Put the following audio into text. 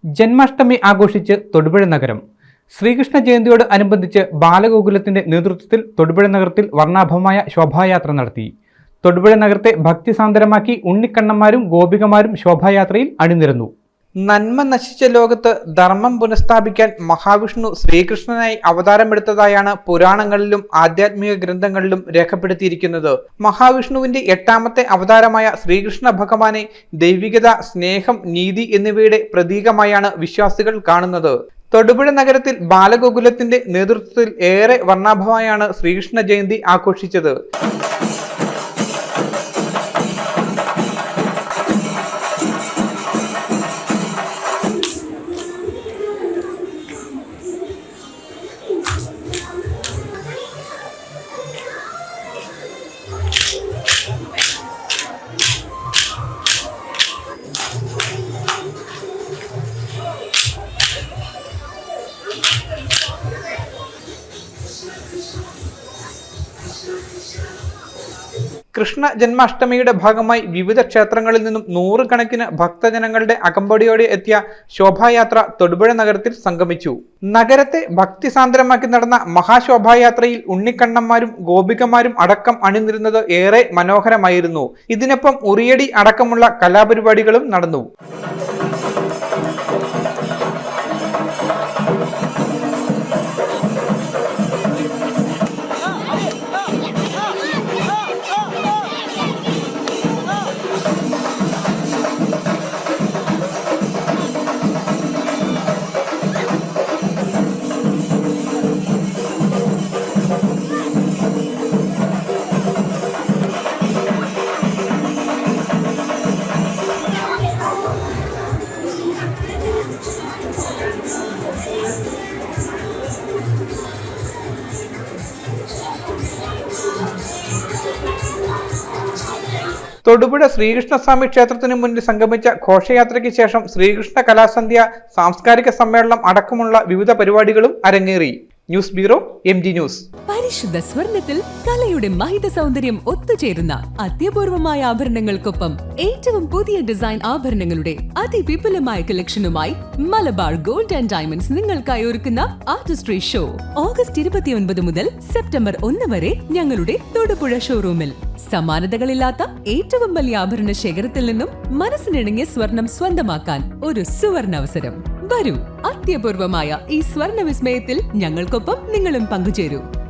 ജന്മാഷ്ടമി ആഘോഷിച്ച് തൊടുപുഴ നഗരം. ശ്രീകൃഷ്ണ ജയന്തിയോട് അനുബന്ധിച്ച് ബാലഗോകുലത്തിന്റെ നേതൃത്വത്തിൽ തൊടുപുഴ നഗരത്തിൽ വർണ്ണാഭമായ ശോഭായാത്ര നടത്തി. തൊടുപുഴ നഗരത്തെ ഭക്തിസാന്ദ്രമാക്കി ഉണ്ണിക്കണ്ണന്മാരും ഗോപികമാരും ശോഭായാത്രയിൽ അണിനിരന്നു. നന്മ നശിച്ച ലോകത്ത് ധർമ്മം പുനഃസ്ഥാപിക്കാൻ മഹാവിഷ്ണു ശ്രീകൃഷ്ണനായി അവതാരമെടുത്തതായാണ് പുരാണങ്ങളിലും ആധ്യാത്മിക ഗ്രന്ഥങ്ങളിലും രേഖപ്പെടുത്തിയിരിക്കുന്നത്. മഹാവിഷ്ണുവിന്റെ 8ാമത്തെ അവതാരമായ ശ്രീകൃഷ്ണ ഭഗവാനെ ദൈവികത, സ്നേഹം, നീതി എന്നിവയുടെ പ്രതീകമായാണ് വിശ്വാസികൾ കാണുന്നത്. തൊടുപുഴ നഗരത്തിൽ ബാലഗോകുലത്തിന്റെ നേതൃത്വത്തിൽ ഏറെ വർണ്ണാഭമായാണ് ശ്രീകൃഷ്ണ ജയന്തി ആഘോഷിച്ചത്. കൃഷ്ണ ജന്മാഷ്ടമിയുടെ ഭാഗമായി വിവിധ ക്ഷേത്രങ്ങളിൽ നിന്നും നൂറുകണക്കിന് ഭക്തജനങ്ങളുടെ അകമ്പടിയോടെ എത്തിയ ശോഭായാത്ര തൊടുപുഴ നഗരത്തിൽ സംഗമിച്ചു. നഗരത്തെ ഭക്തിസാന്ദ്രമാക്കി നടന്ന മഹാശോഭായാത്രയിൽ ഉണ്ണിക്കണ്ണന്മാരും ഗോപികമാരും അടക്കം അണിനിരുന്നത് ഏറെ മനോഹരമായിരുന്നു. ഇതിനൊപ്പം ഉറിയടി അടക്കമുള്ള കലാപരിപാടികളും നടന്നു. തൊടുപുഴ ശ്രീകൃഷ്ണസ്വാമി ക്ഷേത്രത്തിന് മുന്നിൽ സംഗമിച്ച ഘോഷയാത്രയ്ക്ക് ശേഷം ശ്രീകൃഷ്ണ കലാസന്ധ്യ, സാംസ്കാരിക സമ്മേളനം അടക്കമുള്ള വിവിധ പരിപാടികളും അരങ്ങേറി. News bureau, MG news. പരിശുദ്ധ സ്വർണത്തിൽ കലയുടെ മഹിത സൗന്ദര്യം ഒത്തുചേരുന്ന അത്യപൂർവമായ ആഭരണങ്ങൾക്കൊപ്പം ഏറ്റവും പുതിയ ഡിസൈൻ ആഭരണങ്ങളുടെ അതിവിപുലമായ കളക്ഷനുമായി മലബാർ ഗോൾഡ് ആൻഡ് ഡയമണ്ട്സ് നിങ്ങൾക്കായി ഒരുക്കുന്ന ആർട്ടിസ്ട്രി ഷോ ഓഗസ്റ്റ് 29 മുതൽ സെപ്റ്റംബർ 1 വരെ ഞങ്ങളുടെ തൊടുപുഴ ഷോറൂമിൽ. സമാനതകളില്ലാത്ത ഏറ്റവും വലിയ ആഭരണ ശേഖരത്തിൽ നിന്നും മനസ്സിനിണങ്ങിയ സ്വർണം സ്വന്തമാക്കാൻ ഒരു സുവർണ അവസരം. വരൂ, അത്യപൂർവമായ ഈ സ്വർണ്ണ വിസ്മയത്തിൽ ഞങ്ങൾക്കൊപ്പം നിങ്ങളും പങ്കുചേരൂ.